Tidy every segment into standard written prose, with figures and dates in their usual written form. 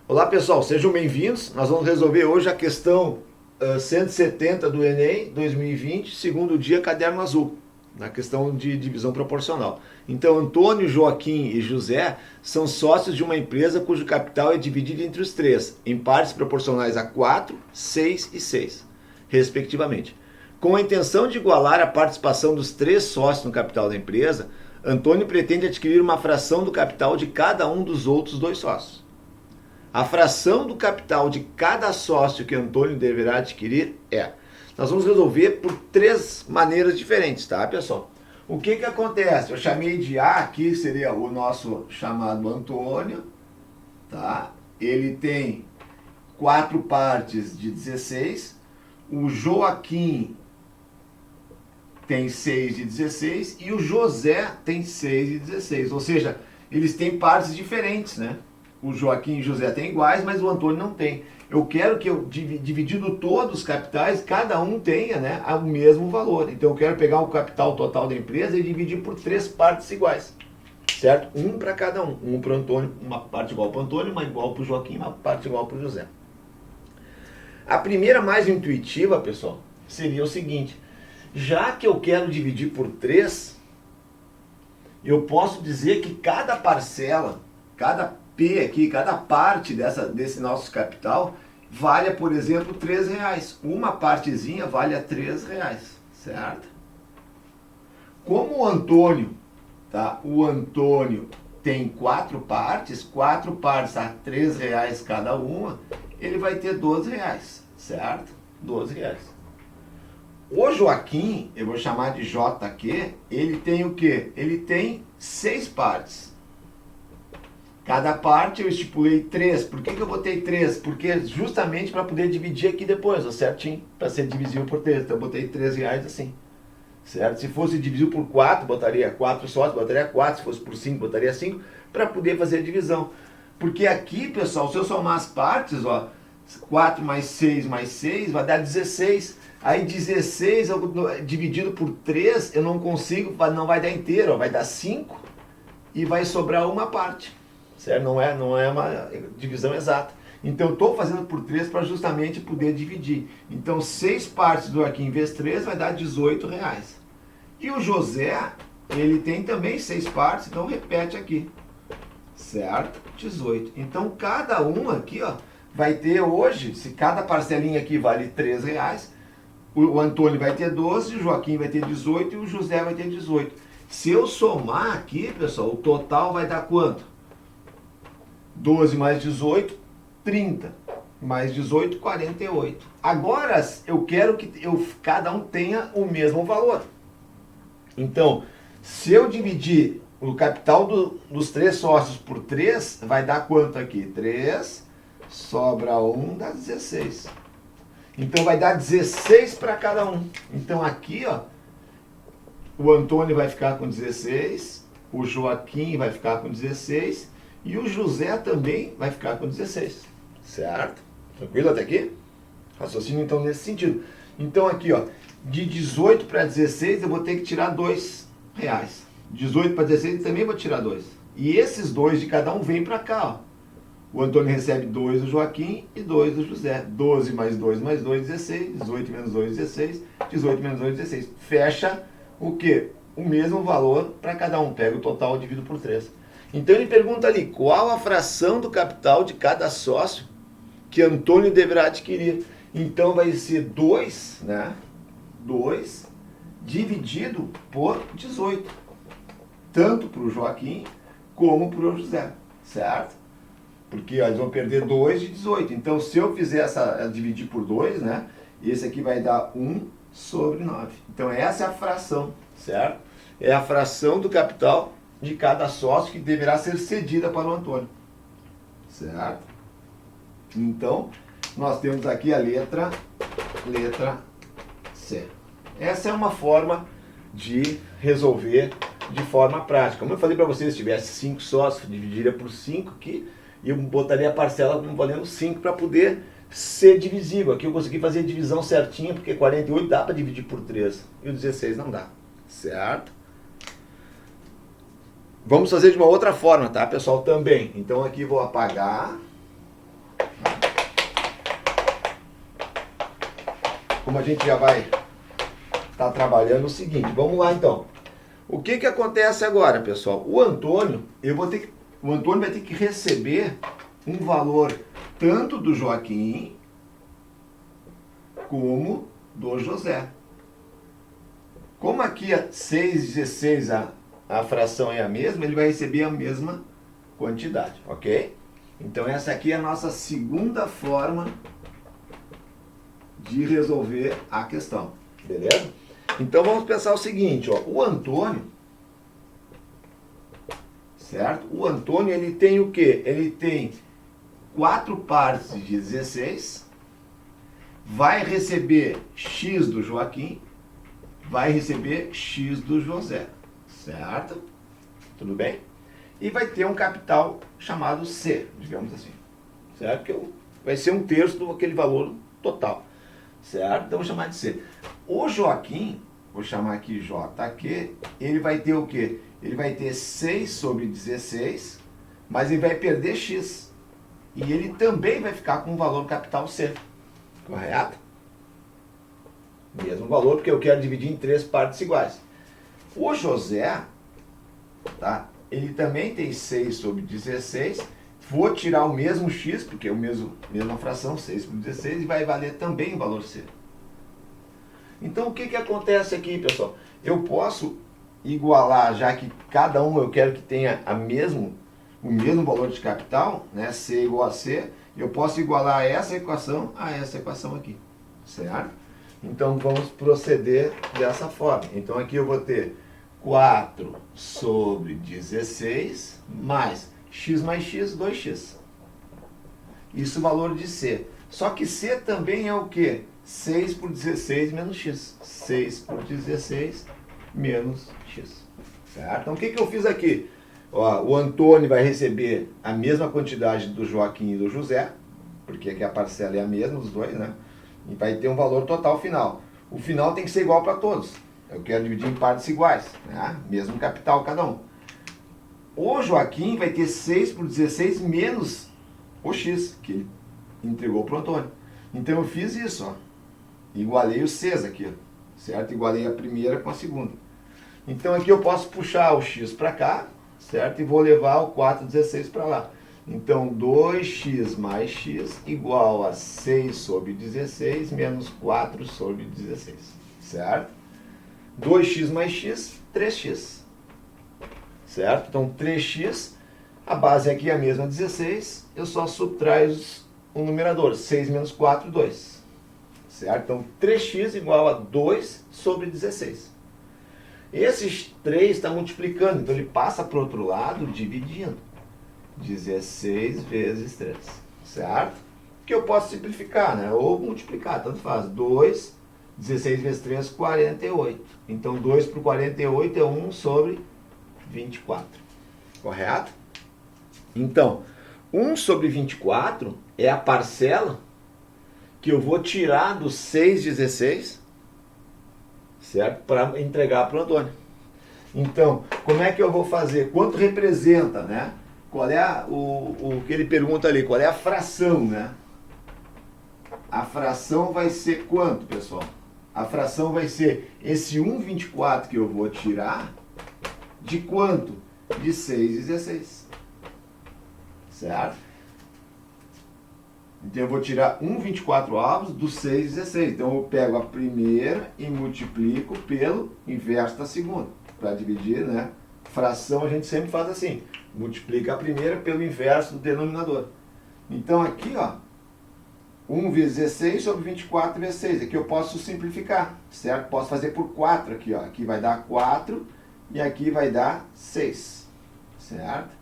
Olá pessoal, sejam bem-vindos. Nós vamos resolver hoje a questão 170 do Enem 2020, segundo dia, caderno azul, na questão de divisão proporcional. Então, Antônio, Joaquim e José são sócios de uma empresa cujo capital é dividido entre os três, em partes proporcionais a 4, 6 e 6, respectivamente. Com a intenção de igualar a participação dos três sócios no capital da empresa, Antônio pretende adquirir uma fração do capital de cada um dos outros dois sócios. A fração do capital de cada sócio que Antônio deverá adquirir é... Nós vamos resolver por três maneiras diferentes, tá, pessoal? O que acontece? Eu chamei de A aqui, seria o nosso chamado Antônio, tá? Ele tem 4 partes de 16. O Joaquim tem 6 de 16 e o José tem 6 de 16. Ou seja, eles têm partes diferentes, né? O Joaquim e o José têm iguais, mas o Antônio não tem. Eu quero que, dividindo todos os capitais, cada um tenha, né, o mesmo valor. Então eu quero pegar o capital total da empresa e dividir por 3 partes iguais. Certo? Um para cada um. Um para o Antônio, uma parte igual para o Antônio, uma igual para o Joaquim, uma parte igual para o José. A primeira mais intuitiva, pessoal, seria o seguinte. Já que eu quero dividir por 3, eu posso dizer que cada parcela, cada P aqui, cada parte desse nosso capital vale, por exemplo, R$3. Uma partezinha vale a R$3, certo? Como o Antônio, tá? O Antônio tem 4 partes a R$3 cada uma, ele vai ter R$12, certo? R$12. O Joaquim, eu vou chamar de JQ, ele tem o quê? Ele tem 6 partes. Cada parte eu estipulei 3. Por que eu botei 3? Porque justamente para poder dividir aqui depois, ó, certinho, para ser divisível por 3. Então eu botei R$3 assim, certo? Se fosse divisível por 4, botaria 4 sócios, botaria 4. Se fosse por 5, botaria 5, para poder fazer a divisão. Porque aqui, pessoal, se eu somar as partes, ó, 4 mais 6 vai dar 16. Aí 16 dividido por 3, eu não consigo, não vai dar inteiro, ó, vai dar 5 e vai sobrar uma parte. Certo? Não é uma divisão exata. Então eu estou fazendo por 3 para justamente poder dividir. Então 6 partes do Joaquim vezes 3 vai dar R$18. E o José, ele tem também 6 partes, então repete aqui. Certo? 18. Então cada um aqui, ó, vai ter hoje, se cada parcelinha aqui vale R$3, o Antônio vai ter 12, o Joaquim vai ter 18 e o José vai ter 18. Se eu somar aqui, pessoal, o total vai dar quanto? 12 mais 18, 30. Mais 18, 48. Agora, eu quero que cada um tenha o mesmo valor. Então, se eu dividir o capital dos 3 sócios por 3, vai dar quanto aqui? 3, sobra 1, dá 16. Então, vai dar 16 para cada um. Então, aqui, ó, o Antônio vai ficar com 16, o Joaquim vai ficar com 16... E o José também vai ficar com 16, certo? Tranquilo até aqui? Raciocínio então nesse sentido. Então aqui, ó, de 18 para 16 eu vou ter que tirar R$2. 18 para 16 eu também vou tirar 2. E esses 2 de cada um vem para cá, ó. O Antônio recebe 2 do Joaquim e 2 do José. 12 mais 2 mais 2, 16. 18 menos 2, 16. 18 menos 2, 16. Fecha o quê? O mesmo valor para cada um. Pega o total e divido por 3. Então ele pergunta ali, qual a fração do capital de cada sócio que Antônio deverá adquirir? Então vai ser 2, né? 2 dividido por 18. Tanto para o Joaquim como para o José, certo? Porque ó, eles vão perder 2 de 18. Então se eu fizer dividir por 2, né? Esse aqui vai dar 1 sobre 9. Então essa é a fração, certo? É a fração do capital de cada sócio que deverá ser cedida para o Antônio, certo? Então, nós temos aqui a letra C. Essa é uma forma de resolver de forma prática. Como eu falei para vocês, se tivesse 5 sócios, dividiria por 5 aqui, e eu botaria a parcela como valendo 5 para poder ser divisível. Aqui eu consegui fazer a divisão certinha, porque 48 dá para dividir por 3, e o 16 não dá, certo? Vamos fazer de uma outra forma, tá, pessoal, também. Então aqui vou apagar. como a gente já vai estar trabalhando o seguinte, vamos lá então. O que acontece agora, pessoal? O Antônio vai ter que receber um valor tanto do Joaquim como do José. Como aqui é 6,16 a fração é a mesma, ele vai receber a mesma quantidade, ok? Então essa aqui é a nossa segunda forma de resolver a questão, beleza? Então vamos pensar o seguinte, ó, o Antônio, certo? O Antônio, ele tem o quê? Ele tem 4 partes de 16, vai receber X do Joaquim, vai receber X do José, certo? Tudo bem? E vai ter um capital chamado C, digamos assim, certo? Que vai ser 1/3 daquele valor total, certo? Então vou chamar de C. O Joaquim, vou chamar aqui JQ, ele vai ter o quê? Ele vai ter 6 sobre 16, mas ele vai perder X. E ele também vai ficar com o valor capital C, correto? Mesmo valor, porque eu quero dividir em 3 partes iguais. O José, tá? Ele também tem 6 sobre 16. Vou tirar o mesmo X, porque é a mesma fração, 6 por 16, e vai valer também o valor C. Então, o que acontece aqui, pessoal? Eu posso igualar, já que cada um eu quero que tenha o mesmo valor de capital, né? C igual a C, eu posso igualar essa equação a essa equação aqui, certo? Então, vamos proceder dessa forma. Então, aqui eu vou ter 4 sobre 16 mais x mais x, 2x. Isso é o valor de C. Só que C também é o quê? 6 por 16 menos x. 6 por 16 menos x. Certo? Então, o que eu fiz aqui? Ó, o Antônio vai receber a mesma quantidade do Joaquim e do José, porque aqui a parcela é a mesma dos dois, né? E vai ter um valor total final. O final tem que ser igual para todos. Eu quero dividir em partes iguais, né? Mesmo capital cada um. O Joaquim vai ter 6 por 16 menos o x, que ele entregou para o Antônio. Então eu fiz isso, ó. Igualei os Cs aqui, ó, certo? Igualei a primeira com a segunda. Então aqui eu posso puxar o x para cá, certo? E vou levar o 4,16 para lá. Então 2x mais x igual a 6 sobre 16 menos 4 sobre 16, certo? 2x mais x, 3x, certo? Então 3x, a base aqui é a mesma, 16, eu só subtraio o numerador, 6 menos 4, 2, certo? Então 3x igual a 2 sobre 16. Esses 3 está multiplicando, então ele passa para o outro lado dividindo. 16 vezes 3, certo? Que eu posso simplificar, né? Ou multiplicar, tanto faz. 2, 16 vezes 3, 48. Então 2 por 48 é 1 sobre 24. Correto? Então, 1 sobre 24 é a parcela que eu vou tirar do 6,16, certo? Para entregar para o Antônio. Então, como é que eu vou fazer? Quanto representa, né? Qual é o que ele pergunta ali? Qual é a fração, né? A fração vai ser quanto, pessoal? A fração vai ser esse 1,24 que eu vou tirar de quanto? De 6,16. Certo? Então eu vou tirar 1,24 avos do 6,16. Então eu pego a primeira e multiplico pelo inverso da segunda. Para dividir, né? Fração a gente sempre faz assim. Multiplica a primeira pelo inverso do denominador. Então aqui, ó, 1 vezes 16 sobre 24 vezes 6. Aqui eu posso simplificar, certo? Posso fazer por 4 aqui, ó. Aqui vai dar 4 e aqui vai dar 6, certo?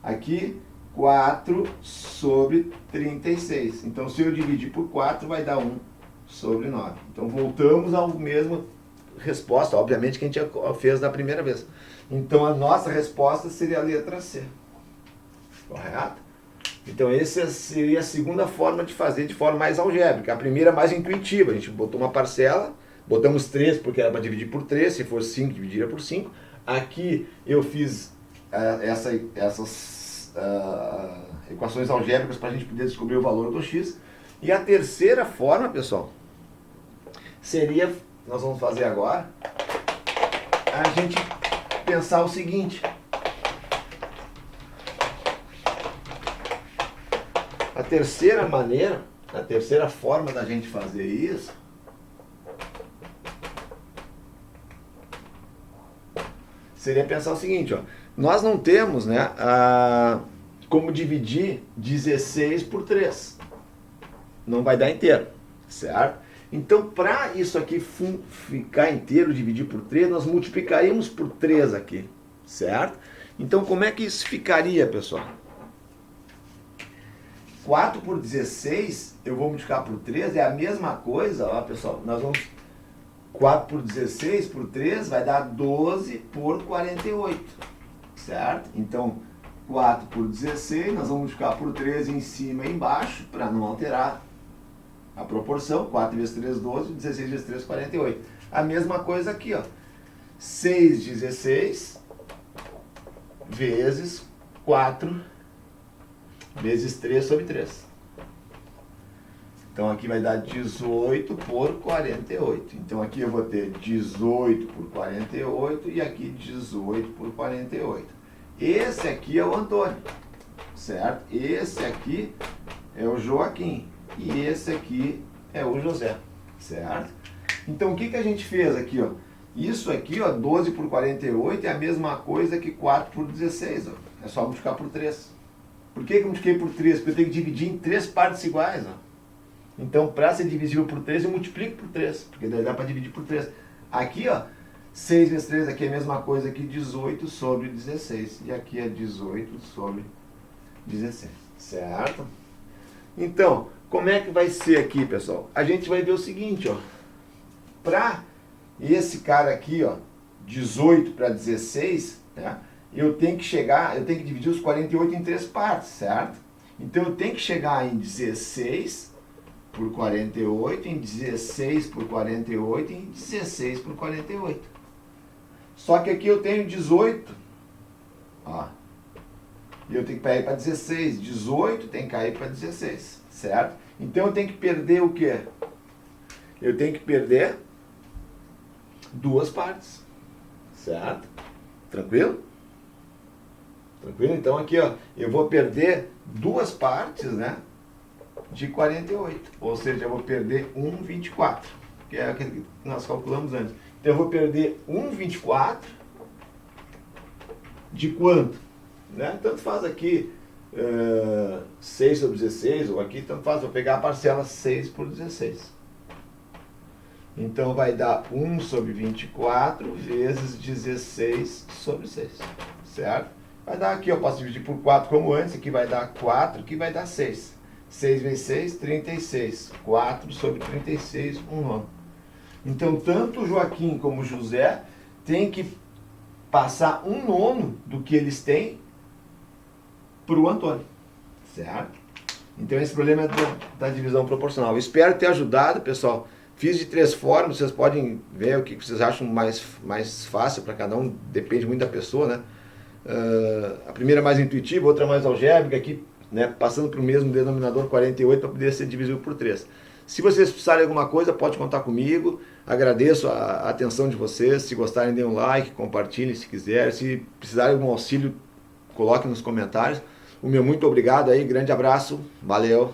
Aqui 4 sobre 36. Então se eu dividir por 4 vai dar 1 sobre 9. Então voltamos ao mesmo resposta, obviamente, que a gente fez da primeira vez. Então a nossa resposta seria a letra C. Correto? Então essa seria a segunda forma de fazer de forma mais algébrica. A primeira é mais intuitiva. A gente botou uma parcela, botamos 3 porque era para dividir por 3, se for 5, dividiria por 5. Aqui eu fiz essas equações algébricas para a gente poder descobrir o valor do x. E a terceira forma, pessoal, seria, nós vamos fazer agora, a gente pensar o seguinte. A terceira maneira, a terceira forma da gente fazer isso seria pensar o seguinte, ó. Nós não temos, né, como dividir 16 por 3. Não vai dar inteiro, certo? Então, para isso aqui ficar inteiro, dividir por 3, nós multiplicaríamos por 3 aqui, certo? Então, como é que isso ficaria, pessoal? 4 por 16, eu vou multiplicar por 3, é a mesma coisa, ó, pessoal, nós vamos... 4 por 16 por 3 vai dar 12 por 48, certo? Então, 4 por 16, nós vamos multiplicar por 3 em cima e embaixo, para não alterar a proporção. 4 vezes 3, 12, 16 vezes 3, 48. A mesma coisa aqui, ó. 6, 16, vezes 4, vezes 3 sobre 3. Então aqui vai dar 18 por 48. Então aqui eu vou ter 18 por 48 e aqui 18 por 48. Esse aqui é o Antônio, certo? Esse aqui é o Joaquim e esse aqui é o José, certo? Então o que a gente fez aqui, ó? Isso aqui, ó, 12 por 48 é a mesma coisa que 4 por 16, ó. É só multiplicar por 3. Por que eu multipliquei por 3? Porque eu tenho que dividir em 3 partes iguais, ó. Então, para ser divisível por 3, eu multiplico por 3, porque daí dá para dividir por 3. Aqui, ó, 6 vezes 3 aqui é a mesma coisa que 18 sobre 16. E aqui é 18 sobre 16, certo? Então, como é que vai ser aqui, pessoal? A gente vai ver o seguinte, ó. Para esse cara aqui, ó, 18 para 16, né, eu tenho que dividir os 48 em 3 partes, certo? Então, eu tenho que chegar em 16 por 48, em 16 por 48 e em 16 por 48. Só que aqui eu tenho 18, ó, e eu tenho que cair para 16, 18 tem que cair para 16, certo? Então eu tenho que perder o quê? Eu tenho que perder 2 partes, certo? Tranquilo? Tranquilo? Então aqui, ó, eu vou perder 2 partes, né, de 48, ou seja, eu vou perder 1,24, que é aquele que nós calculamos antes. Então eu vou perder 1,24 de quanto? Né? Tanto faz aqui 6 sobre 16, ou aqui, tanto faz, vou pegar a parcela 6 por 16. Então vai dar 1 sobre 24 vezes 16 sobre 6, certo? Vai dar aqui, eu posso dividir por 4 como antes, aqui vai dar 4, aqui vai dar 6. 6 vezes 6, 36. 4 sobre 36, 1/9. Então, tanto o Joaquim como o José têm que passar 1/9 do que eles têm para o Antônio, certo? Então, esse problema é da divisão proporcional. Eu espero ter ajudado, pessoal. Fiz de 3 formas, vocês podem ver o que vocês acham mais fácil para cada um, depende muito da pessoa, né? A primeira é mais intuitiva, outra mais algébrica, aqui, né, passando para o mesmo denominador 48 para poder ser divisível por 3. Se vocês precisarem de alguma coisa, pode contar comigo. Agradeço a atenção de vocês. Se gostarem, dêem um like, compartilhem se quiser. Se precisarem de algum auxílio, coloquem nos comentários. O meu muito obrigado aí, grande abraço, valeu!